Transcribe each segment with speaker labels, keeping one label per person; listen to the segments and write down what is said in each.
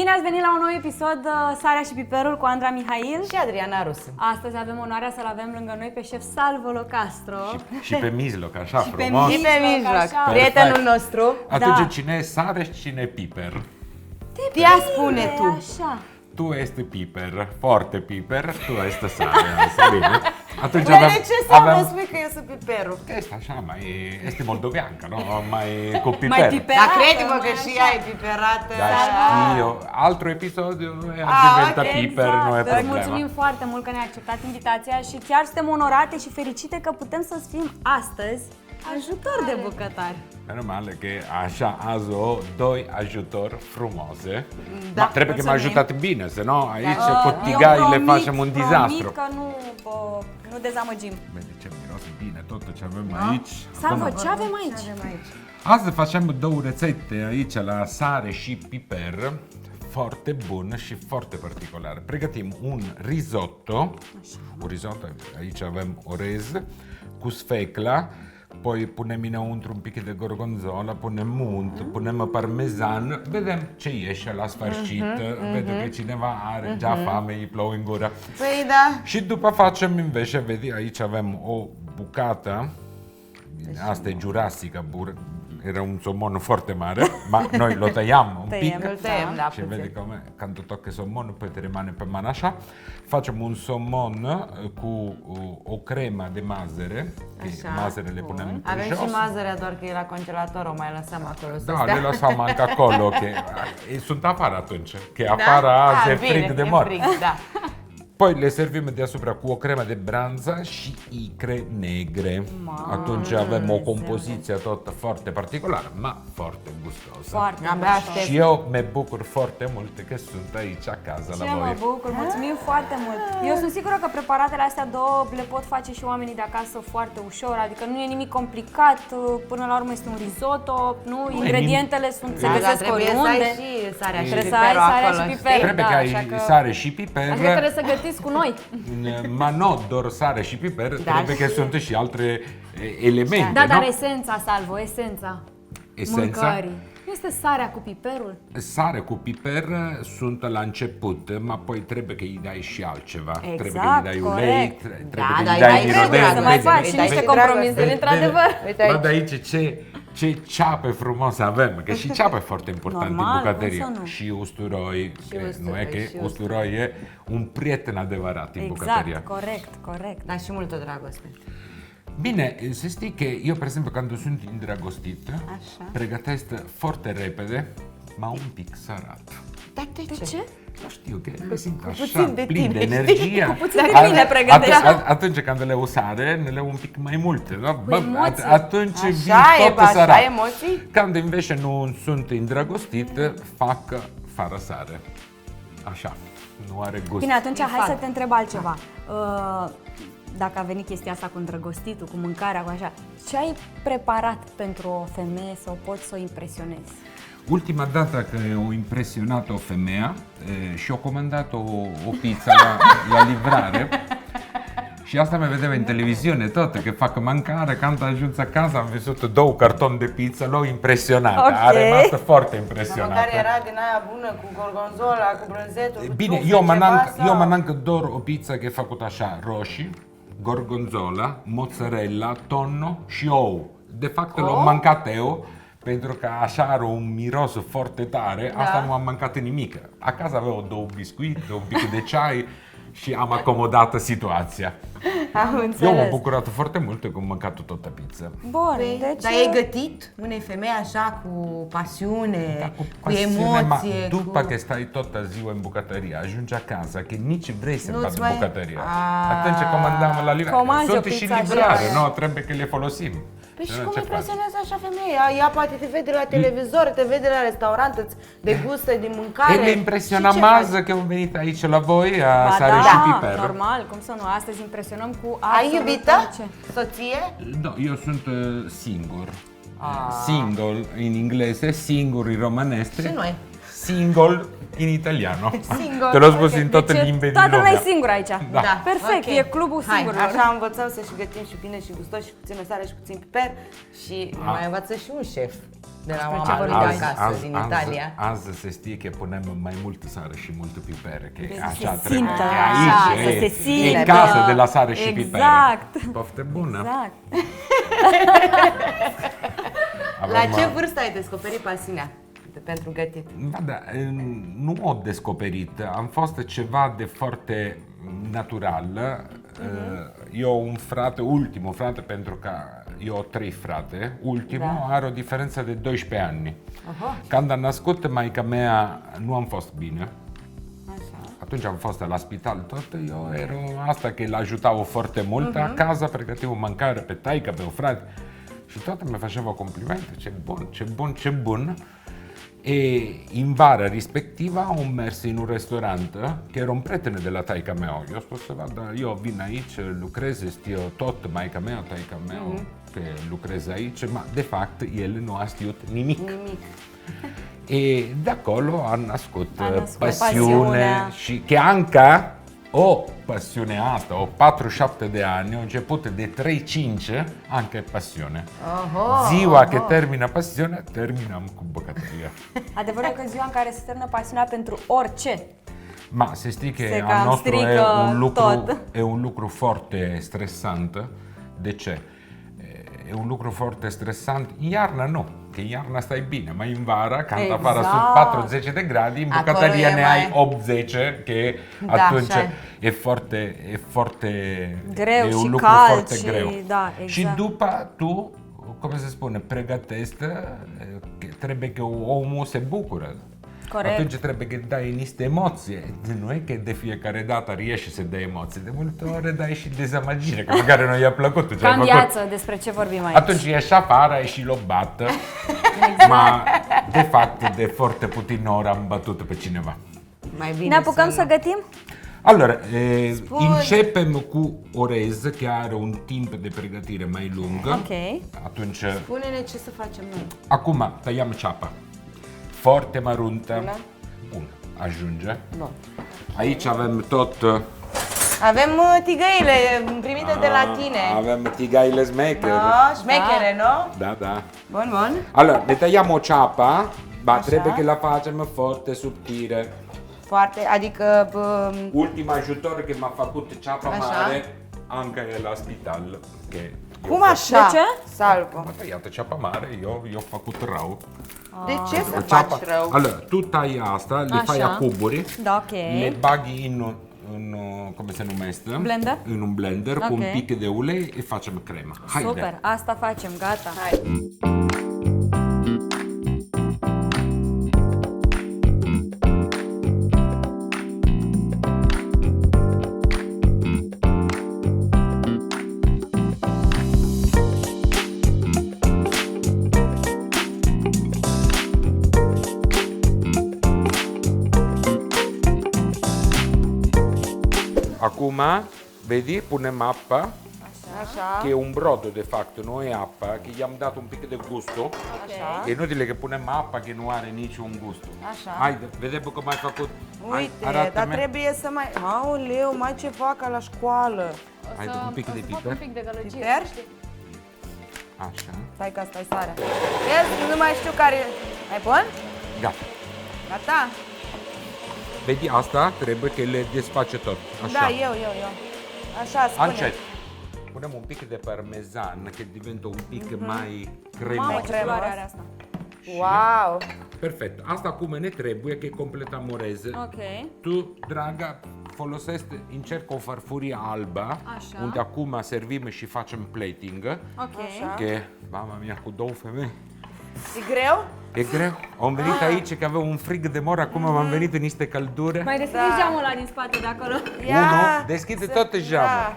Speaker 1: Bine ați venit la un nou episod Sarea și Piperul cu Andra Mihail
Speaker 2: și Adriana Rusu.
Speaker 1: Astăzi avem onoarea să-l avem lângă noi pe șef Salvo Locastro.
Speaker 3: Și pe mijloc, așa frumos.
Speaker 2: Și pe mijloc,
Speaker 1: așa.
Speaker 2: prietenul nostru.
Speaker 3: Atunci cine e sare și cine e piper?
Speaker 2: Ia spune tu.
Speaker 1: Așa.
Speaker 3: Tu este piper, foarte piper, tu este sare. Bine. Atunci
Speaker 2: De ce să vă spui că eu sunt piperul?
Speaker 3: Este așa, mai este moldoveancă, nu? Mai cu piper.
Speaker 1: Mai piper.
Speaker 2: Dar crede-mă că și ea e piperată.
Speaker 3: Da, știu. Altro episodio a diventa
Speaker 2: ok,
Speaker 3: piper, nu e
Speaker 1: Îți
Speaker 3: problema.
Speaker 1: mulțumim foarte mult că ne-ai acceptat invitația și chiar suntem onorate și fericite că putem să-ți fim astăzi ajutor de bucătari.
Speaker 3: Meno male că așa azi o doi ajutor frumose.
Speaker 2: Da,
Speaker 3: Ma trebuie că m-a
Speaker 2: mulțumim.
Speaker 3: ajutat bine, să nu aici cu tigaile facem un dezastru.
Speaker 1: Promit că nu dezamăgim.
Speaker 3: Vedi ce miroase bine tot ce avem aici.
Speaker 1: Salvo,
Speaker 3: Acum,
Speaker 1: ce avem aici?
Speaker 3: azi facem două rețete aici la sare și piper. Foarte bun și foarte particolar. Pregătim un risotto. Un risotto, aici avem orez cu sfecla. Poi punem înăuntru un pic de gorgonzola, punem unt, punem parmezan, vedem ce ieșe la sfârșit, vedem că cineva are già fame, îi plouă în gură.
Speaker 2: Păi da.
Speaker 3: Și după facem invece, vedi, aici avem o bucată, asta e Jurassica, era un somon foarte mare, ma noi lo tăiam un pic.
Speaker 2: Îl tăiem, da,
Speaker 3: Și
Speaker 2: puțin.
Speaker 3: vedi come, când tocchi somon, poi ti rimane pe mano așa. Facem un somon cu o crema de mazăre, che
Speaker 2: Așa,
Speaker 3: mazăre le
Speaker 2: bun.
Speaker 3: punem
Speaker 2: Avem
Speaker 3: jos.
Speaker 2: și mazărea, doar că e la congelator, o mai lăsăm acolo să
Speaker 3: Da,
Speaker 2: stea.
Speaker 3: le lăsăm anche acolo, che sunt afară atunci, che afară azi e frig de mort.
Speaker 2: Frig, da.
Speaker 3: Poi le servim deasupra cu o cremă de branza și icre negre. Atunci avem o compoziție tot foarte particulară, ma foarte gustoasă.
Speaker 1: Foarte
Speaker 2: Abia
Speaker 1: gustoasă.
Speaker 2: aștept.
Speaker 3: Și eu mă bucur foarte mult că sunt aici acasă
Speaker 1: Și
Speaker 3: la
Speaker 1: eu mă
Speaker 3: voi.
Speaker 1: bucur, mulțumim foarte mult. Eu sunt sigură că preparatele astea două le pot face și oamenii de acasă foarte ușor, adică nu e nimic complicat, până la urmă este un risotto, nu? Ingredientele se
Speaker 2: Da,
Speaker 1: găsesc
Speaker 2: trebuie să ai
Speaker 1: oriunde.
Speaker 2: și sarea și
Speaker 1: Trebuie să ai
Speaker 2: piperul
Speaker 1: sarea
Speaker 2: acolo,
Speaker 1: și
Speaker 2: știi?
Speaker 1: piperul.
Speaker 3: Trebuie
Speaker 1: da,
Speaker 3: că
Speaker 1: așa
Speaker 3: ai
Speaker 1: că-
Speaker 3: sare și piper,
Speaker 1: Așa că trebuie să gătiți cu noi.
Speaker 3: ma nu doar sare și piper,
Speaker 2: Da,
Speaker 3: trebuie că
Speaker 2: și-
Speaker 3: sunt și alte elemente,
Speaker 1: Da, dar
Speaker 3: nu?
Speaker 1: esența, Salvo, esența
Speaker 3: Esența?
Speaker 1: mâncării. Nu este sarea cu piperul?
Speaker 3: Sare cu piper sunt la început, ma poi trebuie că îi dai și altceva.
Speaker 1: Exact,
Speaker 3: Trebuie că îi dai ulei,
Speaker 1: corect.
Speaker 3: trebuie
Speaker 2: Da,
Speaker 3: că
Speaker 2: da,
Speaker 3: îi
Speaker 2: îi
Speaker 3: dai
Speaker 2: dai
Speaker 3: mirodel.
Speaker 2: trebuie
Speaker 1: Să mai
Speaker 2: Vezi,
Speaker 1: faci
Speaker 2: vezi,
Speaker 1: și
Speaker 2: vezi,
Speaker 1: niște
Speaker 2: vezi,
Speaker 1: compromisuri,
Speaker 2: vezi,
Speaker 1: într-adevăr.
Speaker 2: Uite aici.
Speaker 3: Guarda aici ce ceapă frumoase avem, că și ceapă e foarte important
Speaker 1: Normal,
Speaker 3: în bucătărie.
Speaker 1: cum să nu?
Speaker 3: Și usturoi, că nu e
Speaker 2: usturoi, și
Speaker 3: că usturoi e un prieten adevărat în bucătăria.
Speaker 1: Exact, corect, corect.
Speaker 2: Da, și multă dragoste.
Speaker 3: Bine, să știi că eu, per esempio, când sunt îndrăgostit,
Speaker 2: Așa.
Speaker 3: pregătesc foarte repede, ma un pic sărat.
Speaker 2: Dar de
Speaker 1: De
Speaker 2: ce?
Speaker 1: ce?
Speaker 3: Nu știu, că mă simt așa,
Speaker 2: puțin de
Speaker 3: plin de
Speaker 2: tine,
Speaker 3: energie.
Speaker 1: Cu puțin de tine pregătești.
Speaker 3: Atunci când le usare, ne le un pic mai multe, nu?
Speaker 1: emoții.
Speaker 3: Atunci vin
Speaker 2: Așa e,
Speaker 3: tot sărat.
Speaker 2: așa, emoții?
Speaker 3: Când invece nu sunt îndrăgostit, fac fără sare. Așa, nu are gust.
Speaker 1: Bine, atunci hai
Speaker 2: fac.
Speaker 1: să te întreb altceva. Dacă a venit chestia asta cu îndrăgostitul, cu mâncarea, cu așa, ce ai preparat pentru o femeie să o poți să o impresionezi?
Speaker 3: Ultima dată că o impresionat o femeie și-a comandat o pizza la livrare. Și asta mi vedeva în televiziune tot, că fac mâncare, când am ajuns acasă am văzut 2 cartoni de pizza, l-au impresionat,
Speaker 1: Ok.
Speaker 3: a rămas foarte
Speaker 2: Dar
Speaker 3: impresionată.
Speaker 2: măcar era din aia bună, cu gorgonzola, cu brânzetul, cu
Speaker 3: Bine,
Speaker 2: trufe,
Speaker 3: eu
Speaker 2: ceva, sau-
Speaker 3: mănânc doar o pizza che e făcută așa, roșii, gorgonzola, mozzarella, tonno și ou. De fapt l-am mâncat eu, pentru că așa are un miros foarte tare, asta nu am mâncat nimic. Acasă aveau 2 biscuite, un pic de ceai și am acomodat situația.
Speaker 2: Am
Speaker 3: Eu
Speaker 2: înțeles.
Speaker 3: m-am bucurat foarte mult că am mâncat toată pizza.
Speaker 1: Bun,
Speaker 2: Păi,
Speaker 1: deci...
Speaker 2: dar ai gătit unei femei așa cu pasiune, cu
Speaker 3: pasiune,
Speaker 2: emoție,
Speaker 3: ma după
Speaker 2: cu...
Speaker 3: că stai toată ziua în bucătărie, ajungi acasă, că nici vrei să
Speaker 2: Nu-ți
Speaker 3: faci
Speaker 2: mai-
Speaker 3: bucătăria.
Speaker 2: A.
Speaker 3: Atunci comandăm la livrare.
Speaker 1: Comanzi o
Speaker 3: Sunt și
Speaker 1: pizza
Speaker 3: livrare,
Speaker 1: așa.
Speaker 3: nu trebuie că le folosim.
Speaker 2: Păi și
Speaker 3: Nu,
Speaker 2: cum
Speaker 3: ce faci?
Speaker 2: impresionează așa femeia? Ea poate te vede la televizor, te vede la restaurant, îți degustă din mâncare.
Speaker 3: E le impresiona
Speaker 2: Și ce
Speaker 3: mază
Speaker 2: faci?
Speaker 3: că am venit aici la voi, a
Speaker 1: Ba
Speaker 3: sare
Speaker 1: da,
Speaker 3: și piper.
Speaker 1: normal, cum să nu, astăzi impresionăm cu
Speaker 2: Ai
Speaker 1: absolut
Speaker 2: iubită?
Speaker 1: orice.
Speaker 2: Soție?
Speaker 3: No, eu sunt singur. Single in inglese, singur in romanestre.
Speaker 2: Și noi.
Speaker 3: Single in italiano.
Speaker 2: Single,
Speaker 3: Te l'ho spus
Speaker 2: ok.
Speaker 3: in toate
Speaker 1: Deci
Speaker 3: limbe din
Speaker 1: toată lumea e
Speaker 3: lumea.
Speaker 1: singură aici.
Speaker 3: Da.
Speaker 1: Perfect,
Speaker 2: ok.
Speaker 1: e clubul
Speaker 2: Hai,
Speaker 1: singurilor.
Speaker 2: așa învățăm să și gătim și bine și gustos și puțină sare și puțin piper și mai învață și un șef. De la
Speaker 1: Despre ce
Speaker 2: mama lui
Speaker 1: vorbim?
Speaker 2: de acasă, din Italia.
Speaker 3: Azi se știe că punem mai multă sare și multă piper, că
Speaker 1: Deci
Speaker 3: așa
Speaker 1: se
Speaker 3: trebuie,
Speaker 1: simtă,
Speaker 3: că
Speaker 1: așa,
Speaker 3: aici
Speaker 1: să se
Speaker 3: e
Speaker 1: simtă.
Speaker 3: casă de la sare și piper.
Speaker 1: Exact.
Speaker 3: Poftă bună.
Speaker 1: Exact.
Speaker 2: La ce vârstă ai descoperit pasiunea pentru gătit?
Speaker 3: Da, nu o descoperit. Am fost ceva de foarte natural. Eu un frate, ultimul frate, pentru că eu 3 frate, ultimul are o diferență de 12 ani. Când a născut maica mea, nu am fost bine. Atunci am fost la spital tot, eu era asta că îl ajutau foarte mult acasă, pregăteau mâncare pe taică, pe o frate și toată mi făceau complimente, ce bun, ce bun, ce bun. E în vara respectivă am mers în un restaurant, că era un prieten de la taica mea. Eu spus să văd, dar eu vin aici, lucrez, știu tot, maica mea, taica mea, că lucrez aici, ma de fapt el nu a știut nimic. E de acolo a născut pasiune
Speaker 1: pasiunea.
Speaker 3: și că încă o pasiune asta, o 47 de ani, a început de 3-5, încă e pasiune. Ziua că termină pasiunea, terminăm cu bucătăria.
Speaker 1: Adevărul că ziua în care se termină pasiunea pentru orice.
Speaker 3: Ma se știi că
Speaker 1: Se
Speaker 3: al
Speaker 1: cam
Speaker 3: nostru
Speaker 1: strică
Speaker 3: e
Speaker 1: tot.
Speaker 3: un lucru foarte stresant. De ce? E un lucru foarte stresant. Iarna nu, că iarna stai bine, mai în vara, când
Speaker 1: Exact.
Speaker 3: afară sunt 40 de grade, în
Speaker 2: Acolo
Speaker 3: bucătărie
Speaker 2: e
Speaker 3: ne
Speaker 2: mai-
Speaker 3: ai 80, că
Speaker 2: Da,
Speaker 3: atunci
Speaker 2: așa
Speaker 3: e foarte
Speaker 1: Greu
Speaker 3: e un
Speaker 1: și
Speaker 3: lucru
Speaker 1: cald
Speaker 3: foarte
Speaker 1: și-
Speaker 3: greu.
Speaker 1: da,
Speaker 3: Și
Speaker 1: exact.
Speaker 3: după tu, cum se spune, pregătești, că trebuie că omul se bucură.
Speaker 1: Corect.
Speaker 3: Atunci trebuie că dai niște emoții. Nu e că de fiecare dată rieși să dai emoții. De multe ori dai și dezamăgire, că măcar nu i-a plăcut ce
Speaker 1: Ca în
Speaker 3: ai făcut.
Speaker 1: viață, despre ce vorbim aici.
Speaker 3: Atunci ieși afară, ai și lobată. Ma, de fapt, de foarte puțin ori am bătut pe cineva.
Speaker 2: Mai bine
Speaker 1: Ne apucăm
Speaker 2: să
Speaker 1: să gătim?
Speaker 3: Allora,
Speaker 2: Spune.
Speaker 3: începem cu orez, care are un timp de pregătire mai lung.
Speaker 1: Ok.
Speaker 3: Atunci,
Speaker 2: Spune-ne ce să facem noi.
Speaker 3: acum tăiam ceapa. Foarte măruntă.
Speaker 2: Una.
Speaker 3: Bun, ajunge.
Speaker 2: Bun.
Speaker 3: Aici avem tot...
Speaker 2: Avem tigăile primite de la tine.
Speaker 3: Avem tigaile smecher.
Speaker 2: No, șmechere, nu?
Speaker 3: Da.
Speaker 2: Bun, bun.
Speaker 3: Allora, ne tagliamo ciapa, ma trebuie che la facem foarte subtile.
Speaker 2: Foarte, adică
Speaker 3: Ultimul ajutor che mi-a făcut ceapa
Speaker 2: Așa.
Speaker 3: mare, anche la spital. Che
Speaker 2: cum așa?
Speaker 1: De ce?
Speaker 2: Salvo.
Speaker 3: Am tăiat ceapa mare, eu făcut rău.
Speaker 2: De ce să
Speaker 3: Ceapa.
Speaker 2: faci rău?
Speaker 3: Allora, tu tai asta, le fai
Speaker 1: Așa.
Speaker 3: a cuburi,
Speaker 1: Da, ok.
Speaker 3: le baghi in come se numește?
Speaker 1: Blender?
Speaker 3: In un blender cu un
Speaker 1: Ok.
Speaker 3: pic de ulei e facem crema. Haide.
Speaker 1: Super, asta facem, gata.
Speaker 2: Hai.
Speaker 3: Acum, vedi, punem apă,
Speaker 2: Așa.
Speaker 3: che è un brodo de fapt, nu e apă, che gli-am dat un pic de gusto.
Speaker 2: Așa.
Speaker 3: E inutile che punem apă che nu are niciun gusto.
Speaker 2: Așa.
Speaker 3: Haide, vedem cum ai făcut. Hai,
Speaker 2: Uite, dar
Speaker 3: arată-mi.
Speaker 2: trebuie să mai... Aoleu, mai ce fac ca la școală.
Speaker 3: Haide, un pic de piper.
Speaker 1: de gălăgie.
Speaker 2: Piper?
Speaker 3: Așa,
Speaker 2: Stai că asta e sarea. Vezi, nu mai știu care... Mai pun?
Speaker 3: gata.
Speaker 2: Gata?
Speaker 3: Vedi, asta trebuie că le desface tot. Așa.
Speaker 2: Da, eu. Așa, spune.
Speaker 3: Încet. Punem un pic de parmezan, che diventa un pic mai
Speaker 1: Mamă,
Speaker 3: cremos.
Speaker 1: ce culoare are asta.
Speaker 2: Wow!
Speaker 3: Perfect. Asta cum ne trebuie, che completăm orez.
Speaker 1: Ok.
Speaker 3: Tu, draga, folosește, încerc o farfurie albă,
Speaker 1: Așa.
Speaker 3: unde acum servim și facem plating.
Speaker 1: Ok.
Speaker 2: Așa.
Speaker 3: Că, mama mia, cu 2 femei.
Speaker 2: E greu?
Speaker 3: E greu. Am venit aici că avea un frig de mor, acum am venit în niște căldură.
Speaker 1: Mai deschide
Speaker 2: Da.
Speaker 1: geamul ăla din spate de acolo.
Speaker 3: Unu, deschide tot geamul.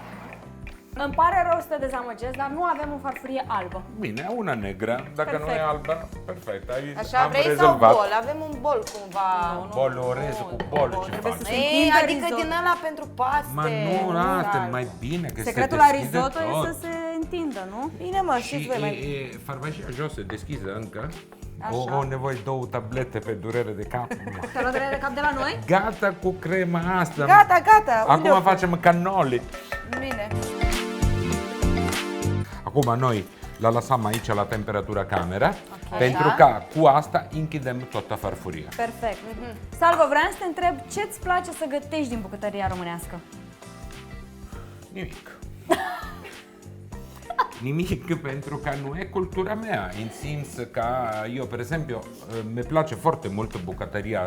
Speaker 1: Îmi pare rău să te dezamăgesc, dar nu avem o farfurie albă.
Speaker 3: Bine, una negră, dacă nu e
Speaker 1: Perfect.
Speaker 3: albă, perfect. Aici
Speaker 2: Așa,
Speaker 3: am
Speaker 2: vrei
Speaker 3: rezolvat.
Speaker 2: sau bol? Avem un bol cumva.
Speaker 3: Bol, orez cu bol, ce
Speaker 1: Trebuie
Speaker 3: faci?
Speaker 1: să se
Speaker 2: Ei,
Speaker 1: întindă
Speaker 2: adică
Speaker 1: risotto.
Speaker 2: din ăla pentru paste.
Speaker 3: Ma nu, asta
Speaker 2: alt.
Speaker 3: mai bine, că
Speaker 1: Secretul
Speaker 3: se
Speaker 1: la
Speaker 3: deschide
Speaker 1: risotto e
Speaker 3: tot.
Speaker 1: să se întindă, nu?
Speaker 2: Bine, mă,
Speaker 3: Și
Speaker 2: știți voi mai...
Speaker 3: farmacia jos se deschide încă.
Speaker 2: Așa.
Speaker 3: O nevoie 2 tablete pe durere de cap.
Speaker 1: Te-a luat de cap de la noi?
Speaker 3: Gata cu crema asta.
Speaker 2: Gata, gata. Unde o
Speaker 3: Acum
Speaker 2: pun?
Speaker 3: facem cannoli.
Speaker 2: Bine.
Speaker 3: Acum noi la lăsăm aici la temperatura camera,
Speaker 1: Ok.
Speaker 3: pentru
Speaker 2: Așa.
Speaker 3: că cu asta închidem toată farfuria.
Speaker 1: Perfect. Salvo, vreau să te întreb ce-ți place să gătești din bucătăria românească?
Speaker 3: Nimic. Nimic, pentru că nu e cultura mea, în sens că eu, per esempio, mi place foarte mult bucătăria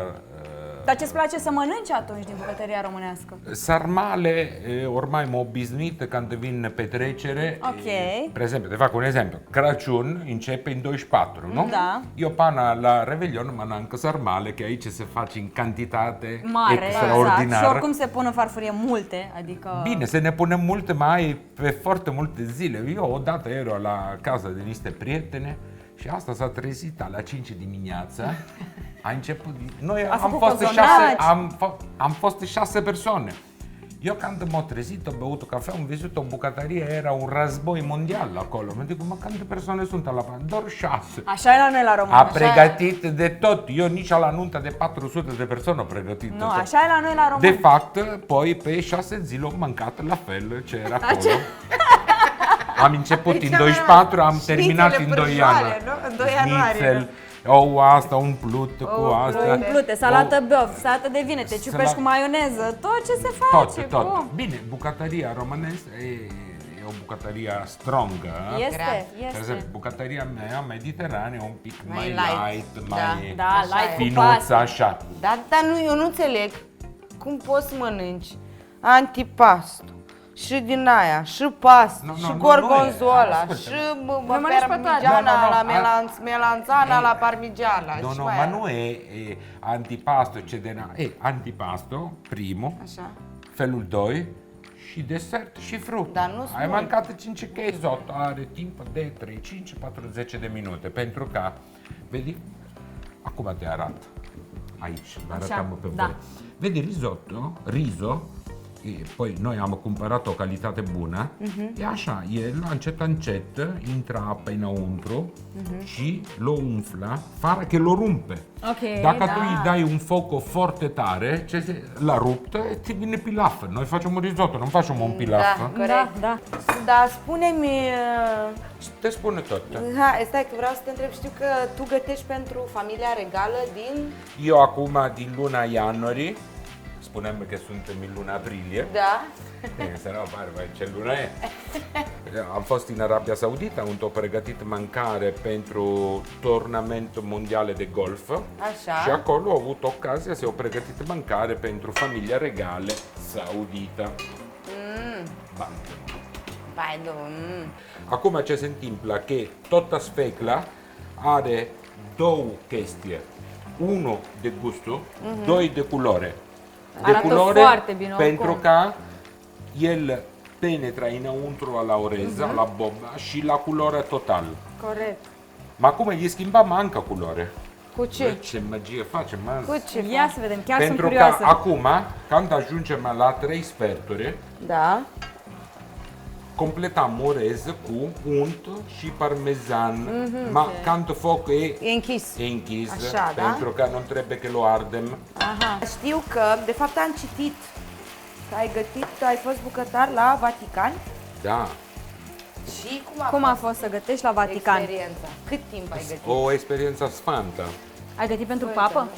Speaker 1: Dar ce-ți place să mănânci atunci din bucătăria românească?
Speaker 3: sarmale, ormai m-am obișnuit când vin petrecere.
Speaker 1: Ok.
Speaker 3: Per esempio, te fac un esempio, Crăciun începe în 24, nu?
Speaker 1: Da.
Speaker 3: Eu până la Revelion mănânc sarmale, că aici se face în cantitate
Speaker 1: Mare, exact. Și
Speaker 3: extraordinară.
Speaker 1: oricum se pun în farfurie multe, adică...
Speaker 3: Bine, se ne punem multe mai pe foarte multe zile. Eu odată ero la casa de niște prietene și asta s-a trezit la 5 dimineața. A început. Noi am
Speaker 1: făcut
Speaker 3: fost,
Speaker 1: cozonaci.
Speaker 3: am fost 6 persoane. Eu când m-am trezit, am băut o cafea, am văzut o bucătărie, era un război mondial acolo. Mă zic, mă, câte persoane sunt la pan? Doar 6.
Speaker 1: Așa e la noi la român.
Speaker 3: A pregătit de tot. Eu nici la nunta de 400 de persoane am pregătit de
Speaker 1: Nu,
Speaker 3: tot.
Speaker 1: așa e la noi la român.
Speaker 3: De fapt, poi pe 6 zile am mâncat la fel ce era acolo. Am început în 24, am terminat în 2 ani.
Speaker 2: nu? În 2 ianuarie.
Speaker 3: Schnitzel, ou asta umplut cu asta.
Speaker 1: Umplute, salată băf, salată de vinete, ciupești cu maioneză, tot ce se face.
Speaker 3: Tot.
Speaker 1: Bun.
Speaker 3: Bine, bucătăria românească e o bucătăria strongă.
Speaker 1: Este,
Speaker 3: Per esempio,
Speaker 1: este.
Speaker 3: bucătăria mea mediterană e un pic
Speaker 2: Mai
Speaker 3: mai
Speaker 2: light,
Speaker 3: light,
Speaker 2: da.
Speaker 3: mai
Speaker 1: Da,
Speaker 2: Așa
Speaker 1: light
Speaker 2: e.
Speaker 1: cu
Speaker 3: finuță,
Speaker 1: paste.
Speaker 3: așa.
Speaker 2: Dar nu, eu nu înțeleg cum poți să mănânci antipasto și din aia, și pasta,
Speaker 3: Nu,
Speaker 2: și
Speaker 3: nu, nu,
Speaker 2: gorgonzola,
Speaker 3: nu e.
Speaker 2: și
Speaker 1: Le mănânci pe toate.
Speaker 2: parmigiana
Speaker 3: Nu, nu,
Speaker 2: la
Speaker 3: nu,
Speaker 2: melanzana la parmigiana.
Speaker 3: No,
Speaker 2: și
Speaker 3: no,
Speaker 2: mai
Speaker 3: ma
Speaker 2: aia.
Speaker 3: non è antipasto, c'è è antipasto, primo,
Speaker 2: Așa.
Speaker 3: felul 2 și desert și fruct.
Speaker 2: Dar nu
Speaker 3: Ai
Speaker 2: sunt
Speaker 3: mancat 5 risotto, are timp de 35-40 de minute, pentru că, vedi, acum te arăt, aici, arătăm pe
Speaker 1: da.
Speaker 3: voi. Vedi riso, e poi noi am cumpărat o calitate bună, e așa, el încet intră apa înăuntru și lo umfla, fără că lo rumpe.
Speaker 1: Ok,
Speaker 3: Dacă
Speaker 1: da.
Speaker 3: tu îi dai un foc foarte tare, la ruptă, ti vine pilaf. Noi facem un risotto, non facem un pilaf.
Speaker 1: Da, da.
Speaker 2: Dar spune-mi,
Speaker 3: Te spune tot.
Speaker 2: hai, stai că vreau să te întreb, știu că tu gătești pentru familia regală din...
Speaker 3: Eu acum, din luna ianuarie, spunem că suntem în luna aprilie,
Speaker 2: Da?
Speaker 3: să nu pare, ce lună e? Am fost în Arabia Saudită, am pregătit mâncare pentru turnamentul mondiale de golf.
Speaker 2: Așa.
Speaker 3: Și acolo au avut ocazia să o pregătit mâncare pentru familia regale saudită. Ba.
Speaker 2: Bai, nu.
Speaker 3: Acum ce se întâmplă? Că toată sfecla are două chestii. Unul de gustul, doi de culoare. De
Speaker 1: Arată
Speaker 3: culoare
Speaker 1: foarte bine,
Speaker 3: pentru
Speaker 1: oricum.
Speaker 3: că el penetra înăuntru la oreză, la boba și la culoare total.
Speaker 2: Corect.
Speaker 3: Ma acum îi schimbăm încă culoare.
Speaker 2: Cu ce?
Speaker 3: Ce magie facem azi?
Speaker 2: Cu ce?
Speaker 1: Ia să vedem, chiar
Speaker 3: Pentru
Speaker 1: sunt
Speaker 3: că
Speaker 1: curioasă.
Speaker 3: acum, când ajungem la 3 sferturi,
Speaker 2: Da.
Speaker 3: completăm orez cu unt și parmezan. Ma când foc
Speaker 2: E închis.
Speaker 3: e închis,
Speaker 2: Așa, da?
Speaker 3: pentru că nu trebuie că lo ardem.
Speaker 2: Aha. Știu că, de fapt, am citit că ai fost bucătar la Vatican.
Speaker 3: Da,
Speaker 2: Și
Speaker 1: Cum a fost să gătești la Vatican?
Speaker 2: experiența? Cât timp ai gătit?
Speaker 3: o experiență sfantă.
Speaker 1: Ai gătit pentru papă?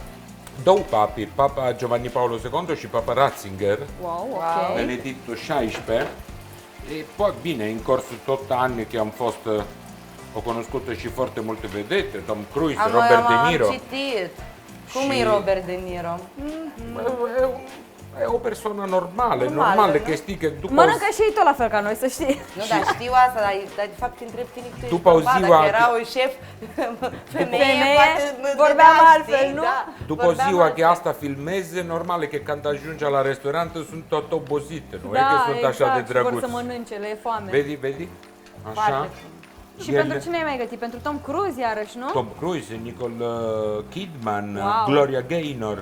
Speaker 3: Două papi, Papa Giovanni Paolo II și Papa Ratzinger,
Speaker 1: Wow,
Speaker 2: Wow.
Speaker 1: ok.
Speaker 3: Benedictul XVI. E poi, bine, în cursul tot anni che am fost, ho conosciuto și foarte multe vedete, Tom Cruise, Robert De Niro.
Speaker 2: Am citit. Cum
Speaker 3: Și-
Speaker 2: e Robert De Niro?
Speaker 3: E o persoană normală,
Speaker 2: Normală,
Speaker 3: normală
Speaker 2: nu?
Speaker 3: că știi că după
Speaker 1: Mănâncă și ei tot la fel ca noi, să știi.
Speaker 2: Nu, dar știu asta, dar de fapt întreb tine că tu ești
Speaker 3: După o
Speaker 2: bărbat,
Speaker 3: ziua-
Speaker 2: dacă era un șef femeie,
Speaker 1: Femeie,
Speaker 2: poate
Speaker 1: vorbeam
Speaker 2: da,
Speaker 1: altfel,
Speaker 2: știi,
Speaker 1: nu?
Speaker 2: Da,
Speaker 3: După o
Speaker 2: vorbeam
Speaker 3: ziua
Speaker 2: altfel.
Speaker 3: că asta filmeze, normal e că când ajunge la restaurant sunt tot obosite, nu e
Speaker 1: Da,
Speaker 3: că sunt așa de
Speaker 1: exact, și vor
Speaker 3: drăguți.
Speaker 1: să mănânce, le e foame.
Speaker 3: Vedi? Așa.
Speaker 2: Foarte
Speaker 1: Și
Speaker 3: El-
Speaker 1: pentru cine ai mai gătit? Pentru Tom Cruise iarăși, nu?
Speaker 3: Tom Cruise, Nicole Kidman,
Speaker 1: Wow.
Speaker 3: Gloria Gaynor.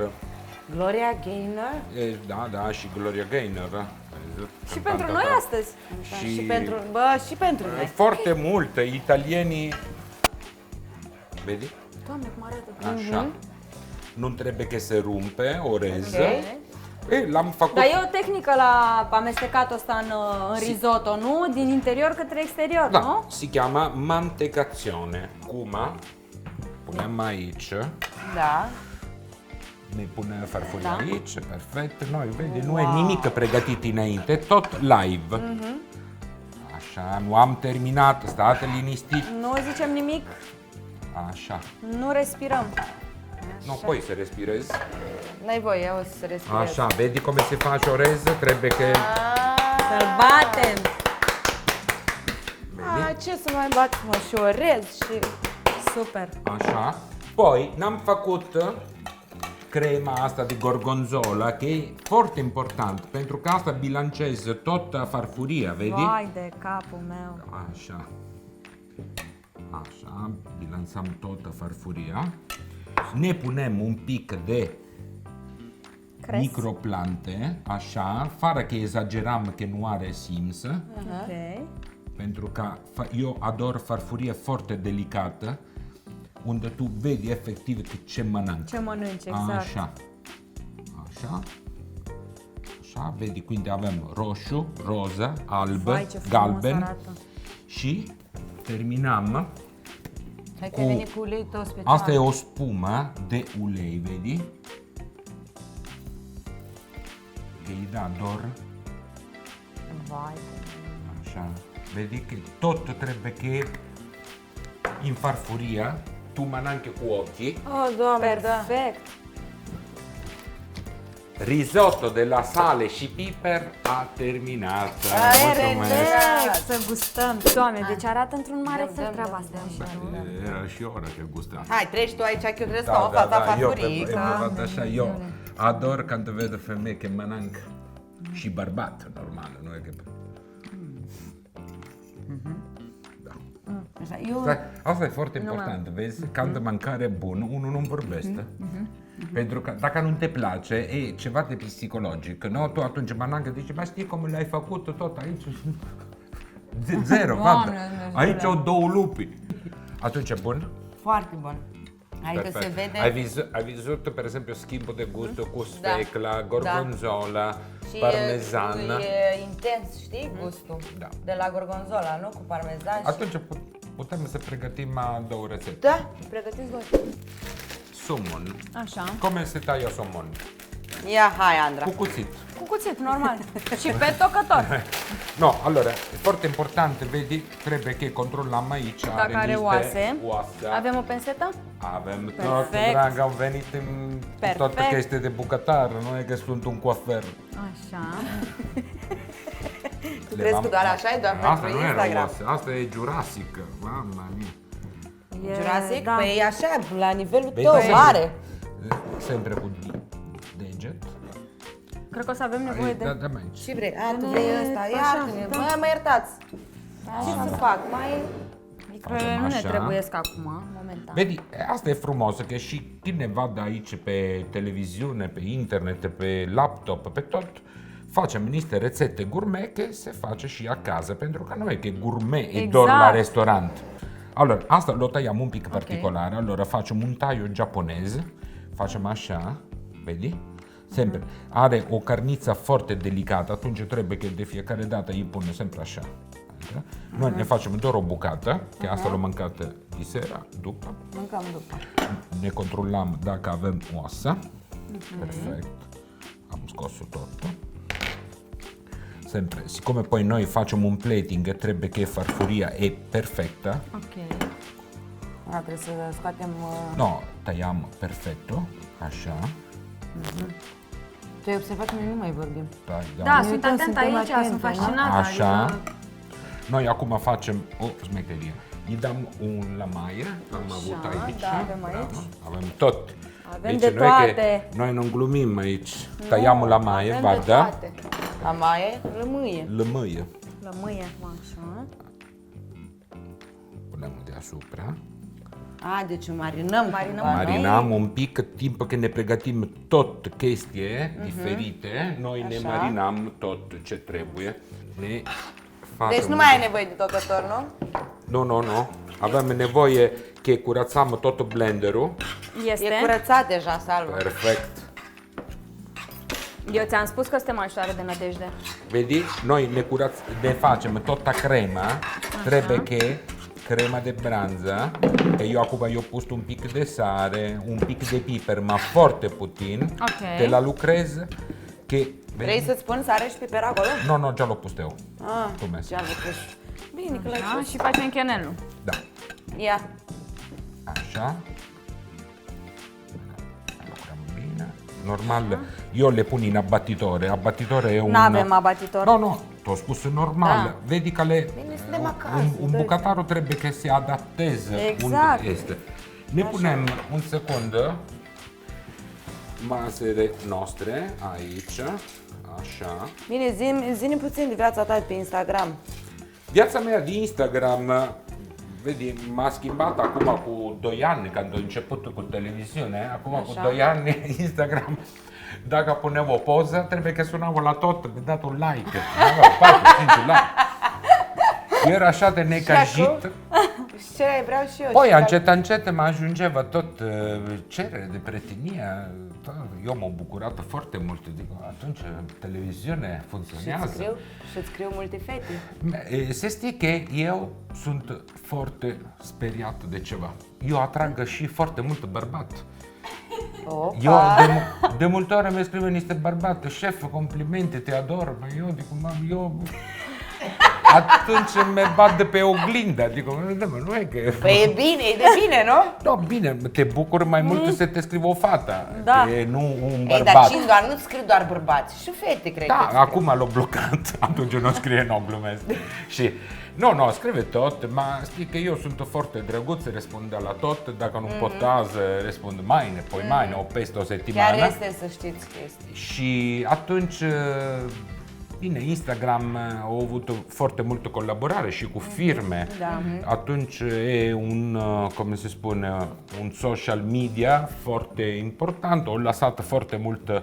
Speaker 2: Gloria Gaynor?
Speaker 3: Da, și Gloria Gaynor.
Speaker 1: Și pentru noi astăzi.
Speaker 2: Și pentru, și pentru noi.
Speaker 3: Foarte multe, italienii, vedi?
Speaker 1: Doamne, cum arată.
Speaker 3: Așa. Nu trebuie că se rumpe oreză.
Speaker 2: Ok.
Speaker 3: E l-am făcut.
Speaker 1: Dar e o tehnică la amestecatul ăsta în risotto, nu? Din interior către exterior,
Speaker 3: Da,
Speaker 1: nu?
Speaker 3: si chiama mantecazione. Cum? Punem aici.
Speaker 2: Da.
Speaker 3: Ne punem farfuria aici, perfect. Noi, vedi, nu e nimic pregătit înainte, tot live. Așa, nu am terminat, state liniștit.
Speaker 1: Nu zicem nimic,
Speaker 3: Așa.
Speaker 1: nu respirăm.
Speaker 3: Nu poți să respirezi.
Speaker 2: N-ai voie, o să respirezi.
Speaker 3: Așa, vedi come se face orez? Trebuie că...
Speaker 1: Să-l batem!
Speaker 2: Ce să mai bat, mă, și orez și...
Speaker 1: Super!
Speaker 3: Așa. Poi n-am făcut crema asta de gorgonzola, che e foarte important, pentru că asta bilancează tot farfuria, vedi?
Speaker 1: Vai de capul meu!
Speaker 3: Așa. Așa, bilanțăm tot farfuria. Ne punem un pic de
Speaker 1: Cres.
Speaker 3: microplante, așa, fără că exagerăm că nu are simț,
Speaker 1: Ok.
Speaker 3: pentru că eu ador farfurie foarte delicată, unde tu vedi efectiv că ce mănânci.
Speaker 1: Ce mănânci, exact.
Speaker 3: Așa. Așa. Așa, vedi, quindi avem roșu, roză, alb,
Speaker 1: Vai, ce frumos
Speaker 3: galben
Speaker 1: arată.
Speaker 3: și terminăm.
Speaker 2: Hai că vine cu ulei tău special.
Speaker 3: Asta e o spumă de ulei, vedi? Che îi dà dor.
Speaker 2: Vai.
Speaker 3: Așa. Vedi că tot trebuie că în farfuria tu mănânci cu ochii.
Speaker 2: Oh, Doamne, da.
Speaker 1: Perfect!
Speaker 3: Risotto della sale și piper a terminat. Mulțumesc.
Speaker 1: Perfect! Să gustăm! Doamne, deci arată într-un mare fel
Speaker 2: dăm,
Speaker 1: treaba
Speaker 2: dăm,
Speaker 1: asta.
Speaker 3: Era și ora că gustam.
Speaker 2: Hai, treci tu aici, că eu trebuie să stau în fața farfurii.
Speaker 3: eu văd așa, eu ador când văd femei că mănânc și bărbat, normal, nu e că...
Speaker 2: Așa, eu...
Speaker 3: Asta e foarte important, vezi? Când mâncare bun, unul nu vorbește. Pentru că dacă nu te place, e ceva de psihologic, nu? Tu atunci mănâncă, zici, mai știi cum le-ai făcut tot aici? Zero,
Speaker 1: Doamne,
Speaker 3: vadă.
Speaker 1: Dumnezeule.
Speaker 3: Aici au 2 lupi. Atunci, bun?
Speaker 2: Foarte bun. Adică
Speaker 3: Perfect.
Speaker 2: se vede...
Speaker 3: Hai văzut, per esempio, schimbul de gusto cu sfecla, gorgonzola,
Speaker 2: Și
Speaker 3: parmezan.
Speaker 2: e intens, știi, gustul.
Speaker 3: Da.
Speaker 2: De la gorgonzola, nu? Cu parmezan și...
Speaker 3: Atunci putem să pregătim 2 rețete.
Speaker 2: Da?
Speaker 1: Pregătiți voi.
Speaker 3: Somon.
Speaker 1: Așa.
Speaker 3: Come se taia somon?
Speaker 2: Ia, hai, Andra.
Speaker 3: Cu cuțit.
Speaker 1: Cu cuțit, normal. Și pe tocător.
Speaker 3: No, allora, è foarte importante, vedi, trebuie că controlăm aici.
Speaker 1: Dacă are
Speaker 3: niște
Speaker 1: oase. Avem o pensetă?
Speaker 3: Avem tot,
Speaker 1: Perfect.
Speaker 3: dragă, am venit în tot
Speaker 1: Perfect.
Speaker 3: că este de bucătar, nu e că sunt un coafer.
Speaker 1: Așa.
Speaker 2: Tu crezi că doar așa e, doar
Speaker 3: Asta
Speaker 2: pentru
Speaker 3: nu era
Speaker 2: Instagram?
Speaker 3: oase, asta e Jurassic, mamma mia.
Speaker 2: Jurassic?
Speaker 1: Da.
Speaker 2: Păi e așa, la nivelul
Speaker 3: Vezi?
Speaker 2: tău, mare.
Speaker 3: Sempre cu deget.
Speaker 1: Cred că o să avem nevoie de...
Speaker 3: Da, mai aici.
Speaker 2: Ce vrei? A, tu vrei ăsta,
Speaker 1: Așa,
Speaker 2: iartă-ne,
Speaker 1: da.
Speaker 2: mă iertați. Ce să fac? Mai...
Speaker 1: Microele nu ne
Speaker 3: Așa.
Speaker 1: trebuiesc acum, momentan.
Speaker 3: Vedi, asta e frumos, că și cine vadă aici pe televiziune, pe internet, pe laptop, pe tot, facem niște rețete gourmet che se face și acasă, pentru că nu e că gourmet e doar la
Speaker 1: Exact.
Speaker 3: restaurant. Allora, asta lo tagliamo un pic particolare, allora facem un taglio giapponese, facem așa, vedi? Sempre. Are o carniță foarte delicată, atunci trebuie că de fiecare dată îi pune sempre așa. Noi ne facem doar o bucată, că asta l-am mâncat de seara, după.
Speaker 2: Mâncăm după.
Speaker 3: Ne controlăm dacă avem oasă. Perfect. Am scos-o tot. Sempre, siccome poi noi facem un plating, trebuie că farfuria e perfectă.
Speaker 1: Ok.
Speaker 2: Da, trebuie să scoatem...
Speaker 3: No, tagliamo perfetto, așa.
Speaker 2: Tu ai observat că noi nu mai vorbim.
Speaker 3: Tagliamo.
Speaker 1: Da,
Speaker 2: Ne
Speaker 1: sunt
Speaker 2: uităm,
Speaker 1: atentă
Speaker 2: suntem
Speaker 1: aici,
Speaker 2: atente,
Speaker 1: sunt
Speaker 2: nu?
Speaker 1: fascinată.
Speaker 3: Așa.
Speaker 1: Adică...
Speaker 3: Noi acum facem o smecherie. Gli dăm un lamaie, am avut aici.
Speaker 1: da, avem aici.
Speaker 3: Bravo. Avem tot.
Speaker 1: Avem
Speaker 3: Deci
Speaker 1: de
Speaker 3: noi
Speaker 1: toate.
Speaker 3: Că noi nu glumim aici. Tăiam lamaie,
Speaker 1: Avem de
Speaker 3: guarda.
Speaker 1: toate.
Speaker 2: La maie, lămâie.
Speaker 3: Lămâie.
Speaker 1: Lămâie, așa.
Speaker 3: Punem deasupra.
Speaker 2: A, deci marinăm.
Speaker 1: Marinăm.
Speaker 3: Marinăm un pic, timp că ne pregătim tot chestie diferite, noi ne marinăm tot ce trebuie. Ne facem...
Speaker 2: Deci nu mai ai nevoie de tocător, nu?
Speaker 3: Nu. Avem nevoie că curățăm tot blenderul.
Speaker 1: Este.
Speaker 2: E curățat deja, Salva.
Speaker 3: Perfect.
Speaker 1: Eu ți-am spus că suntem ajutoare de nădejde.
Speaker 3: Vedi? Noi ne facem toată crema, trebuie che crema de branză, că eu acum eu pus un pic de sare, un pic de piper, ma foarte puțin,
Speaker 1: Ok.
Speaker 3: te la lucrez, che...
Speaker 2: Vrei să-ți spun sare și piper acolo?
Speaker 3: No, già l'ho pus eu. Tu messo.
Speaker 2: Ce-am pus? Bine că l-ai
Speaker 1: Da?
Speaker 2: pus.
Speaker 1: Și facem chenelul.
Speaker 3: Da.
Speaker 2: Ia.
Speaker 3: Așa. Lucrăm bine. Normal, eu le pun in abbattitore. Abbattitore e un...
Speaker 1: N-avem abatitor.
Speaker 3: No, t'ho spus normal.
Speaker 1: Da.
Speaker 3: Vedi că le...
Speaker 2: Bine, suntem acasă,
Speaker 3: un bucătarul trebuie că se adapteze
Speaker 1: Exact.
Speaker 3: unde este. Ne punem un secund masele nostre aici. Așa.
Speaker 2: Bine, zi-ne puțin de viața ta pe Instagram.
Speaker 3: Viața mea de Instagram, vedi, m-a schimbat acum cu 2 ani, când am început cu televiziune, acum cu 2 ani Instagram, dacă puneam o poză, trebuie că sunau la tot, mi-a dat un like, aveam 4-5 like. Eu era așa de necajit.
Speaker 2: Și ce vreau și eu.
Speaker 3: Poi
Speaker 2: și
Speaker 3: încet mă ajungeva tot cerere de prietenie. Eu m-am bucurat foarte mult. Dic, atunci televiziunea funcționează.
Speaker 2: Și-ți scriu multe fete.
Speaker 3: Se știe că eu sunt foarte speriat de ceva. Eu atrag și foarte mult bărbat.
Speaker 2: Opa.
Speaker 3: Eu de multe ori mi scriu niște bărbat, șef, complimente, te ador. Eu zic, eu... Atunci me bat de pe oglindă, adică nu e că...
Speaker 2: Păi e bine, e de bine, nu?
Speaker 3: Da, bine, te bucur mai mult să te scriu o fată,
Speaker 1: Da.
Speaker 3: e nu un
Speaker 2: Ei,
Speaker 3: bărbat.
Speaker 2: dar cine doar, nu-ți scriu doar bărbați, și fete, cred că
Speaker 3: Da,
Speaker 2: scriu.
Speaker 3: acum l-a blocat, atunci nu scrie, nu glumesc. Și, nu, scrive tot, ma știi că eu sunt foarte drăguț, răspund la tot, dacă nu pot azi, răspund mâine, poi mâine, o peste o săptămână.
Speaker 2: Chiar este să știți că este.
Speaker 3: Și atunci, bine, Instagram a avut foarte multă colaborare și cu firme.
Speaker 1: Da.
Speaker 3: Atunci e un, cum se spune, un social media foarte important. Au lăsat foarte mult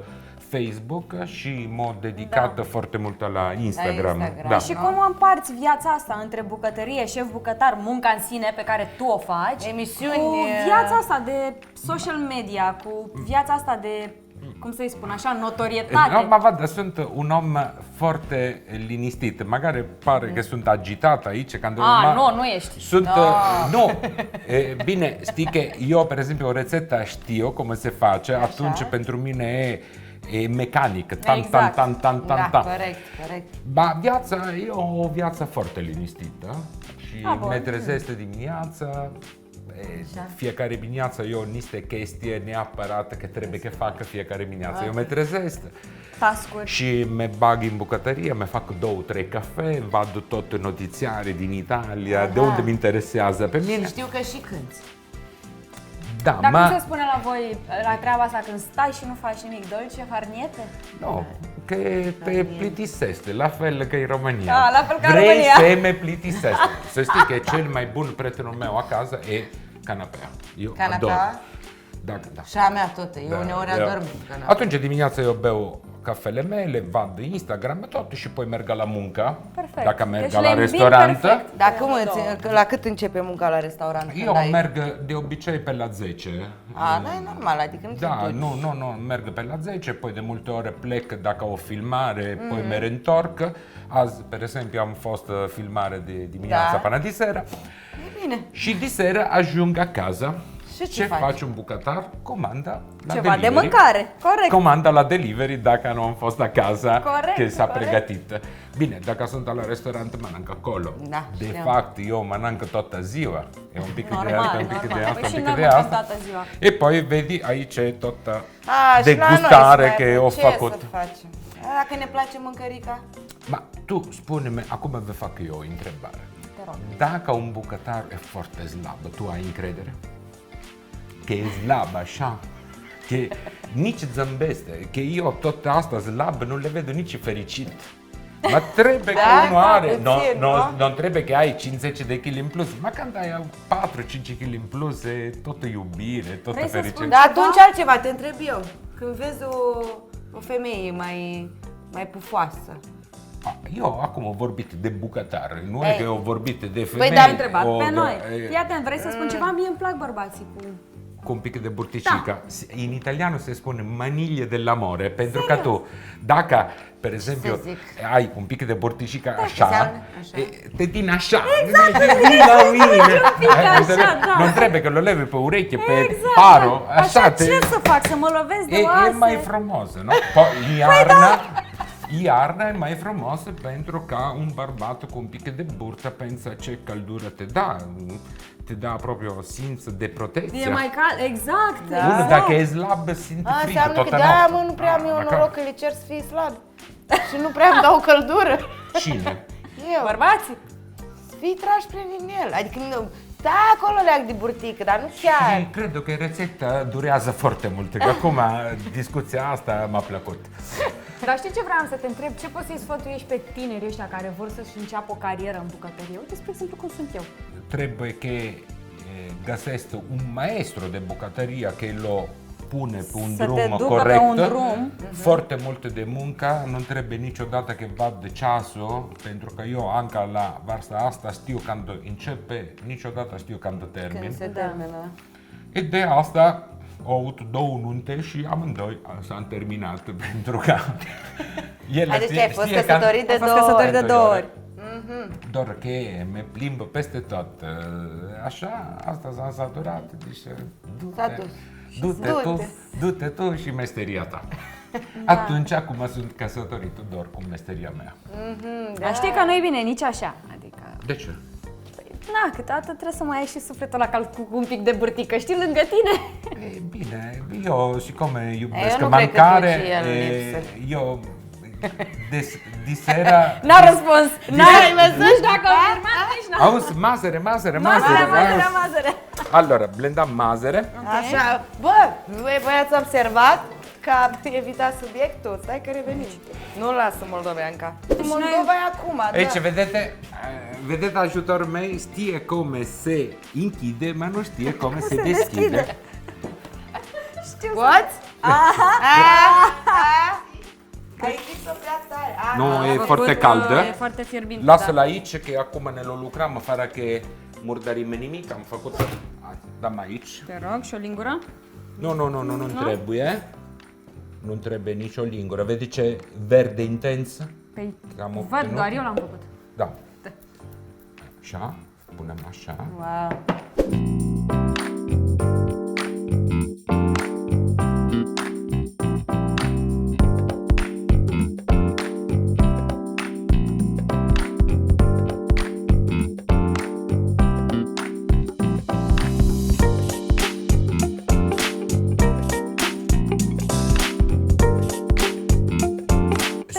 Speaker 3: Facebook și m-au dedicat foarte mult la Instagram.
Speaker 2: La Instagram.
Speaker 3: Da.
Speaker 1: Și cum împarți viața asta între bucătărie, șef bucătar, munca în sine pe care tu o faci,
Speaker 2: Emisiuni,
Speaker 1: cu viața asta de social media, cu viața asta de, cum să-i spun așa, notorietate?
Speaker 3: No, ma guarda, sunt un om foarte liniștit. Magari pare că sunt agitat aici.
Speaker 1: Nu ești.
Speaker 3: Sunt, nu, bine, știi că eu, per esempio, o rețetă știu cum se face, atunci pentru mine e mecanic, tan.
Speaker 2: Da, corect.
Speaker 3: Ba, viața e o viață foarte liniștită și me trezesc dimineața. Fiecare dimineață eu niște chestii neapărat că trebuie că fac fiecare dimineață. Eu mă trezesc
Speaker 1: Task-uri.
Speaker 3: și mă bag în bucătărie, mă fac 2-3 cafe, văd tot notițiare din Italia, de unde mi interesează pe mine.
Speaker 2: Și știu că și cânti.
Speaker 3: Da,
Speaker 1: Dar cum se spune la voi, la treaba asta, când stai și nu faci nimic, dolce, farniete?
Speaker 3: no, că te plictisește, la fel ca în România.
Speaker 1: Da, la fel ca în
Speaker 3: Vrei
Speaker 1: România.
Speaker 3: să me plictisește. Să știi că cel mai bun prietenul meu acasă e canapea. Eu
Speaker 2: Canapea?
Speaker 3: ador. Da.
Speaker 2: Și a mea tot, eu uneori adorm canapea.
Speaker 3: Atunci dimineața eu beau cafele mele, vad Instagram, tot și poi merg la muncă.
Speaker 1: Perfect.
Speaker 3: Dacă merg
Speaker 1: Deci
Speaker 3: la
Speaker 1: le îmbin
Speaker 3: restaurant.
Speaker 1: perfect.
Speaker 2: La cât începe munca la restaurant?
Speaker 3: Eu merg de obicei pe la 10.
Speaker 2: Da, e normal, adică nu te
Speaker 3: Da,
Speaker 2: duci.
Speaker 3: nu, merg pe la 10, poi de multe ori plec dacă o filmare, poi mă reîntorc. Azi, per esempio, am fost filmare de dimineața până de seară.
Speaker 2: E bine.
Speaker 3: Și de seară ajung acasă.
Speaker 2: Și ce faci?
Speaker 3: face un bucătar? Comanda la
Speaker 1: Ceva de
Speaker 3: delivery.
Speaker 1: mâncare, corect.
Speaker 3: Comanda la delivery dacă nu am fost acasă,
Speaker 1: Corect,
Speaker 3: că s-a
Speaker 1: corect.
Speaker 3: pregătit. Bine, dacă sunt la restaurant, mănânc acolo.
Speaker 2: Da,
Speaker 3: de
Speaker 2: știu.
Speaker 3: fapt, eu mănânc toată ziua. E un pic de
Speaker 1: Normal,
Speaker 3: asta, un pic de
Speaker 1: normal.
Speaker 3: asta,
Speaker 1: Păi
Speaker 3: un
Speaker 1: și
Speaker 3: pic
Speaker 1: noi
Speaker 3: de
Speaker 1: mâncăm
Speaker 3: asta.
Speaker 1: toată ziua.
Speaker 3: E poi vedi, aici e tot
Speaker 2: Și la
Speaker 3: degustare
Speaker 2: noi,
Speaker 3: că o
Speaker 2: ce
Speaker 3: făcut.
Speaker 2: să facem? Dacă ne place mâncărica?
Speaker 3: Ma tu spune-mi, acum vă fac eu o întrebare.
Speaker 1: Te rog.
Speaker 3: Dacă un bucătar e foarte slab, tu ai încredere? Că e slab așa, că nici zâmbește, că eu tot asta slab nu le văd nici fericit. Ma trebuie că unul are,
Speaker 2: puțin,
Speaker 3: nu trebuie că ai 50 de kg în plus, ma când ai 4-5 kg în plus, e tot iubire, tot
Speaker 1: Vrei să
Speaker 3: fericire.
Speaker 1: spun
Speaker 2: Dar atunci altceva, te întreb eu. Când vezi o femeie mai pufoasă,
Speaker 3: Eu acum am vorbit de bucătar, nu e că eu am vorbit de femei.
Speaker 2: dar
Speaker 1: Întrebat
Speaker 3: o-
Speaker 1: pe noi.
Speaker 3: e-
Speaker 1: Fii atent, vrei să spun ceva? Mie îmi plac bărbații cu
Speaker 3: cu un pic de burticica. In italiano se spune maniglie dell'amore, pentru că tu, dacă, per esempio, ai un pic de burticica așa, te tine așa, la mine. Non trebuie că lo levi pe ureche, pe paro,
Speaker 1: Așa, ce să fac, să mă lovesc de oase?
Speaker 3: E mai frumos, nu? Iarna e mai frumosă pentru că un bărbat cu un pic de burtă pensa ce căldură te dă proprio o simț de protecție.
Speaker 1: E mai cald, exact.
Speaker 3: Unul, dacă e slab, simte frică
Speaker 2: Înseamnă că
Speaker 3: toată
Speaker 2: de-aia,
Speaker 3: noaptea.
Speaker 2: nu prea am eu noroc că le cer să fie slab. Și nu prea îmi dau căldură.
Speaker 3: Cine?
Speaker 2: Eu.
Speaker 1: Bărbații?
Speaker 2: Să fii trași prin el. Adică, da, acolo leac de burtică, dar nu chiar.
Speaker 3: Și cred că rețeta durează foarte mult, că acum discuția asta m-a plăcut.
Speaker 1: Dar știi ce vreau să te întreb? Ce poți să-i sfătuiești pe tinerii ăștia care vor să-și înceapă o carieră în bucătărie? Uite, spre exemplu, cum sunt eu.
Speaker 3: Trebuie că găsesc un maestro de bucătărie care lo pune pe un
Speaker 1: Să
Speaker 3: drum
Speaker 1: te ducă
Speaker 3: corect,
Speaker 1: pe un drum.
Speaker 3: foarte mult de muncă, nu trebuie niciodată că vad de ceasul, pentru că eu încă la vârsta asta știu când începe, niciodată știu când termin.
Speaker 2: Când se termină.
Speaker 3: E de asta au avut două nunte și amândoi s-au terminat, pentru că ele
Speaker 2: Adică ai fost
Speaker 3: știe
Speaker 2: căsătorit de
Speaker 1: Ai fost
Speaker 2: două
Speaker 1: căsătorit
Speaker 2: ori.
Speaker 1: de două ori.
Speaker 3: doar că me plimbă peste tot. Așa, asta s-a saturat, deci du-te tu și meseria ta. Atunci, acum sunt căsătorit doar cu meseria mea.
Speaker 1: Dar știi că nu e bine nici așa. Adică,
Speaker 3: De ce?
Speaker 1: na, câteodată trebuie să mai ai și sufletul la cal cu un pic de burtică, știi, lângă tine.
Speaker 3: E bine, eu și come iubesc
Speaker 2: Eu nu cred că tu
Speaker 3: mâncare,
Speaker 2: și el lipsă.
Speaker 3: eu disera...
Speaker 1: N-a răspuns. N-ai văzut dacă a confirmat, nici n-a.
Speaker 3: Auzi, mazăre.
Speaker 1: Mazăre.
Speaker 3: Allora, blendam mazăre.
Speaker 2: Așa, bă, voi ați observat că a evitat subiectul? Stai că reveniți. Nu lasă moldoveanca. Moldova e acum, da.
Speaker 3: Aici, vedete ajutorul meu, știe come se închide, ma nu știe come se deschide.
Speaker 2: What? Ai zis-o prea tare.
Speaker 3: Nu, e
Speaker 1: Făcut,
Speaker 3: foarte caldă.
Speaker 1: E foarte fierbinte.
Speaker 3: Lasă-l
Speaker 1: da.
Speaker 3: aici, că acum ne lo lucrăm, fără că murdărime nimic, am făcut. Dăm aici.
Speaker 1: Te rog, și o lingură?
Speaker 3: Nu trebuie. Nu trebuie nicio lingură. Vedi ce verde intens?
Speaker 1: Păi,
Speaker 3: Am
Speaker 1: văd,
Speaker 3: obținut.
Speaker 1: doar eu l-am făcut.
Speaker 3: Da. Așa, punem așa.
Speaker 2: Wow.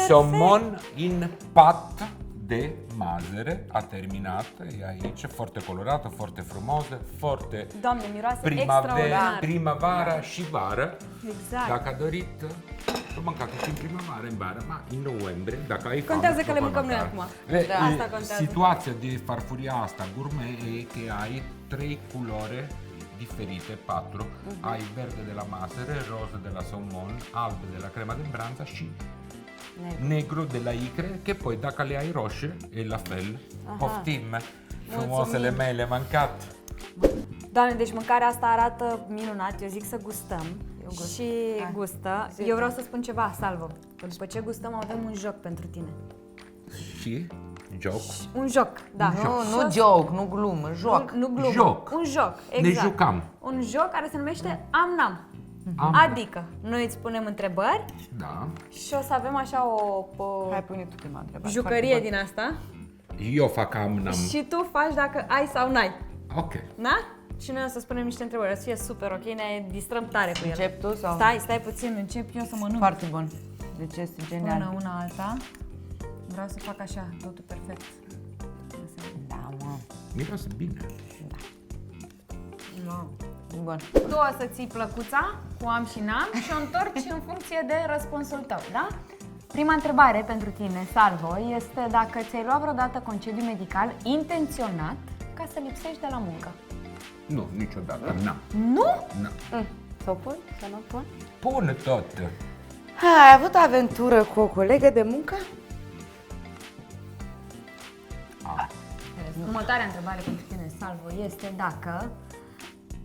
Speaker 3: Somon in pat de mazăre, a terminat, e aici, foarte colorată, foarte frumoasă, foarte
Speaker 1: Doamne, miroase extraordinar.
Speaker 3: primăvara și vară.
Speaker 1: Exact.
Speaker 3: Dacă dorit, să mâncați și în primăvară, în vară, ma în noiembrie, dacă ai
Speaker 1: Contează
Speaker 3: foame,
Speaker 1: că le
Speaker 3: vă
Speaker 1: mâncăm noi
Speaker 3: mâncați.
Speaker 1: acum.
Speaker 3: Da.
Speaker 1: Asta contează.
Speaker 3: Situația de farfuria asta gourmet e că ai 3 culori diferite, 4. Ai verde de la mazăre, roz de la saumon, alb de la crema de branza și negru de la icre, che poi dacă le ai roșie e la fel. Poftim, frumosele mele, mancat.
Speaker 1: Doamne, deci mâncarea asta arată minunat, eu zic să gustăm. Și gustă. Eu vreau să spun ceva, Salvo. După ce gustăm, avem un joc pentru tine.
Speaker 3: Și joc.
Speaker 1: Un joc, da.
Speaker 2: Nu joke, nu glumă, joc.
Speaker 1: Nu glumă.
Speaker 3: Joc.
Speaker 1: Un joc,
Speaker 3: Ne
Speaker 1: exact.
Speaker 3: jucam.
Speaker 1: Un joc care se numește Am-Nam. Adică, noi îți punem întrebări
Speaker 3: Da.
Speaker 1: și o să avem așa o
Speaker 2: Hai, pune tu prima întrebare.
Speaker 1: jucărie din asta
Speaker 3: Eu fac am-nam.
Speaker 1: și tu faci dacă ai sau n-ai.
Speaker 3: Ok.
Speaker 1: Da? Și noi o să spunem niște întrebări, o să fie super ok, ne distrăm tare cu ele.
Speaker 2: Încep tu sau?
Speaker 1: Stai puțin, încep eu să mănânc.
Speaker 2: Foarte bun. Deci este genial.
Speaker 1: Până una alta. Vreau să fac așa, totul perfect.
Speaker 2: Da, mă.
Speaker 3: Miroase bine.
Speaker 2: Bun.
Speaker 1: Tu o să ții plăcuța cu am și n-am și o întorci în funcție de răspunsul tău, da? Prima întrebare pentru tine, Salvo, este dacă ți-ai luat vreodată concediu medical intenționat ca să lipsești de la muncă.
Speaker 3: Nu, niciodată. N-am.
Speaker 1: Nu?
Speaker 3: N-am.
Speaker 2: Să pun? Să nu pun?
Speaker 3: Pune tot.
Speaker 2: Ai avut aventură cu o colegă de muncă?
Speaker 1: Următoarea întrebare pentru tine, Salvo, este dacă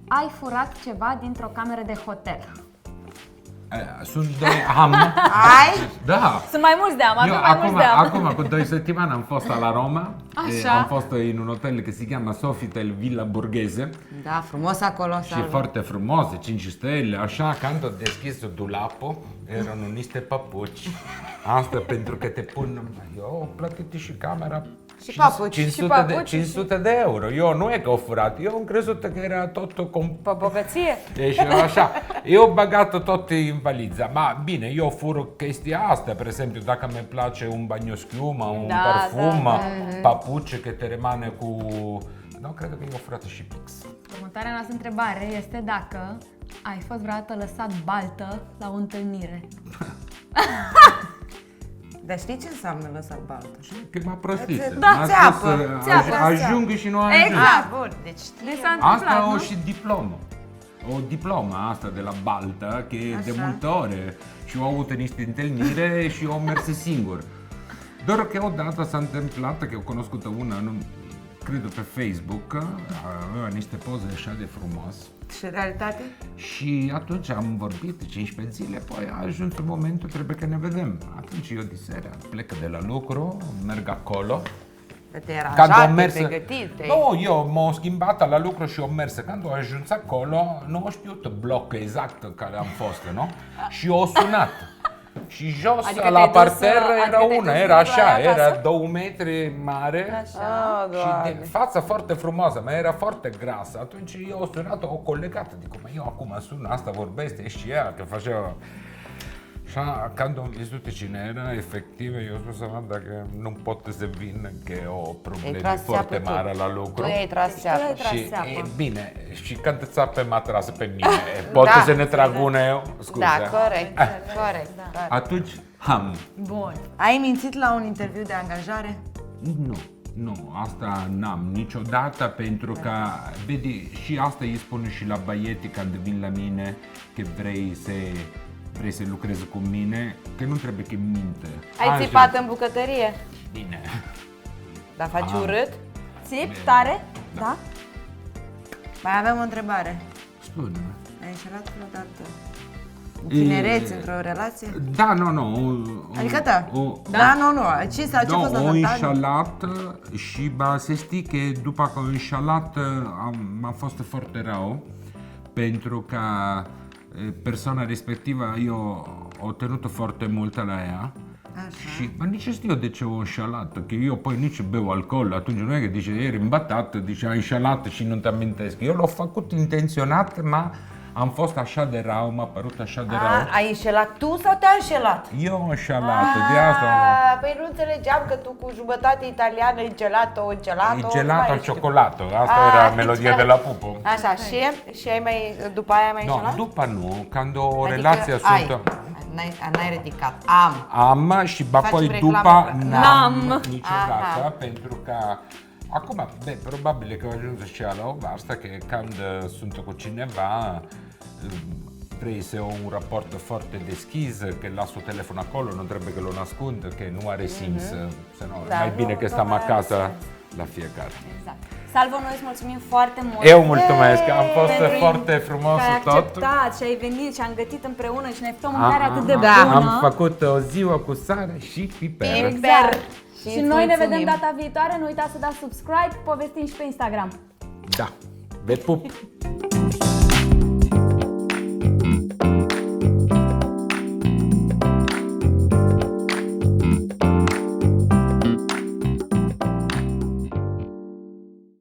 Speaker 1: ai furat ceva dintr-o cameră de hotel.
Speaker 3: Sunt doi, am,
Speaker 2: Ai?
Speaker 3: da.
Speaker 1: Sunt mai mulți de am, avem
Speaker 3: Eu
Speaker 1: mai mulți de am.
Speaker 3: acum, cu 2 săptămâni am fost la Roma.
Speaker 1: Așa.
Speaker 3: Am fost în un hotel care se cheamă Sofitel Villa Borghese.
Speaker 2: Da, frumos acolo,
Speaker 3: Și
Speaker 2: Salvo.
Speaker 3: foarte frumos, 5 stele, așa, când am deschis dulapul, erau niște papuci. Asta pentru că te pun, eu am plătit și camera.
Speaker 2: Și papuci,
Speaker 3: 500 de euro. Eu nu e că o furat, eu am crezut că era tot
Speaker 1: Pe bogăție?
Speaker 3: deci așa, eu băgat tot în valiza, ma bine, eu fur chestia asta, per exemplu, dacă mi place un bagnoschiuma, un
Speaker 1: Da,
Speaker 3: parfum,
Speaker 1: da,
Speaker 3: papuce că te rămâne cu... Nu, cred că eu furat și pix.
Speaker 1: Următoarea noastră întrebare este dacă ai fost vreodată lăsat baltă la o întâlnire.
Speaker 2: Dar știi ce înseamnă lăsat baltă?
Speaker 3: Că m-a prostit.
Speaker 2: Da,
Speaker 3: M-a
Speaker 2: țeapă,
Speaker 3: spus,
Speaker 2: țeapă,
Speaker 3: ajung și nu ajung.
Speaker 1: Exact.
Speaker 2: bun, deci știi.
Speaker 1: Deci s-a întâmplat,
Speaker 3: Asta
Speaker 1: nu?
Speaker 3: o și diplomă. O diplomă asta de la Baltă, că e de multe ore și au avut niște întâlnire și au mers singur. Doar că odată s-a întâmplat că eu cunoscut una, nu cred pe Facebook, avea niște poze așa de frumos.
Speaker 2: Și realitate?
Speaker 3: Și atunci am vorbit 15 zile, poi a ajuns momentul, trebuie că ne vedem. Atunci eu de seara plec de la lucru, merg acolo.
Speaker 2: Că te era
Speaker 3: Când
Speaker 2: așa,
Speaker 3: am mers,
Speaker 2: te pregătit.
Speaker 3: nu, eu m-am schimbat la lucru și am mers. Când am ajuns acolo, nu am știut blocul exact care am fost, nu? Și o sunat. Și jos,
Speaker 1: Adică
Speaker 3: la
Speaker 1: te-ai dus,
Speaker 3: parter,
Speaker 1: adică
Speaker 3: era
Speaker 1: te-ai
Speaker 3: una,
Speaker 1: dus
Speaker 3: era
Speaker 1: la
Speaker 3: așa,
Speaker 1: ea
Speaker 3: era
Speaker 1: acasă?
Speaker 3: 2 metri mare.
Speaker 2: Ah,
Speaker 3: Și
Speaker 2: Doamne.
Speaker 3: de fața foarte frumoasă, mai era foarte grasă. Atunci eu am sunat o colegată, zic, mă, eu acum sun, asta vorbește și ea, că facea... Și când am văzut cine era, efectiv, eu am spus, mă, dacă nu pot să vin, că e o
Speaker 2: Ai
Speaker 3: problemă
Speaker 2: tras
Speaker 3: foarte
Speaker 2: țeapă tu.
Speaker 3: mare la lucru.
Speaker 2: Tu ai tras țeapă.
Speaker 1: tras
Speaker 3: Și,
Speaker 1: țeapă.
Speaker 3: e, bine, și când țapă m-a tras pe mine, pot să ne trag una eu? Scuze.
Speaker 2: Da, corect, corect. Da.
Speaker 3: Atunci, ham.
Speaker 1: Bun.
Speaker 2: Ai mințit la un interviu de angajare?
Speaker 3: Nu, asta n-am niciodată pentru că, vedi, și asta îi spun și la băieții când vin la mine că vrei să lucrezi cu mine, că nu trebuie că minte.
Speaker 2: Ai țipat în bucătărie?
Speaker 3: Bine.
Speaker 2: Dar faci urât?
Speaker 1: Țip, tare? Da?
Speaker 2: Mai avem o întrebare.
Speaker 3: Spune-mi.
Speaker 2: Ai înșelat vreodată în tinerețe, într-o relație?
Speaker 3: Da, nu.
Speaker 2: Adică da? Da, nu. Ce s-a ce fost la
Speaker 3: o
Speaker 2: tata?
Speaker 3: înșalat și să știi că după că o înșalat m-a fost foarte rău pentru că persoana respectivă eu o ținut foarte mult la ea.
Speaker 2: Așa.
Speaker 3: Și nici știu de ce o înșalat, că eu păi nici beau alcool, atunci nu e că zice, ești îmbătat, deci a înșalat și nu te amintesc. Eu l-am făcut intenționat, am fost așa de rău, m-a părut așa de rău.
Speaker 2: Ai înșelat tu sau te-a înșelat?
Speaker 3: Eu am înșalat, de asta...
Speaker 2: Păi nu înțelegeam că tu cu jumătate italiană, închelato.
Speaker 3: E gelato al cioccolato, asta era melodia de la Pupo.
Speaker 2: Așa, și ai mai, după aia mai
Speaker 3: No,
Speaker 2: înșelat?
Speaker 3: după nu, când o
Speaker 2: Adică
Speaker 3: relație
Speaker 2: ai.
Speaker 3: sunt...
Speaker 2: N-ai ridicat.
Speaker 3: Am și
Speaker 2: Faci
Speaker 3: apoi
Speaker 2: reclamă,
Speaker 3: după
Speaker 2: da.
Speaker 3: n-am niciodată,
Speaker 2: Aha.
Speaker 3: pentru că acum, probabil că ajuns și la o vârstă că când sunt cu cineva, vrei să au un raport foarte deschis, că las telefon acolo, nu trebuie că l ascund, că nu are simț, să nu,
Speaker 2: Da,
Speaker 3: mai bine
Speaker 2: nu,
Speaker 3: că
Speaker 2: nu
Speaker 3: stăm
Speaker 2: mai are
Speaker 3: acasă
Speaker 2: sens.
Speaker 3: la fiecare.
Speaker 1: Exact. Salvo, noi îți mulțumim foarte mult.
Speaker 3: Eu mulțumesc, am fost
Speaker 1: pentru
Speaker 3: foarte frumos
Speaker 1: că ai
Speaker 3: tot.
Speaker 1: acceptat și ai venit și am gătit împreună și ne-ai făcut o mâncare atât de
Speaker 2: Da.
Speaker 1: bună.
Speaker 3: Am făcut o ziua cu sare și piper.
Speaker 1: Exact.
Speaker 2: Și
Speaker 1: Și
Speaker 2: îți
Speaker 1: noi ne
Speaker 2: mulțumim.
Speaker 1: vedem data viitoare. Nu uitați să dați subscribe, povestim și pe Instagram.
Speaker 3: Da, vă pup!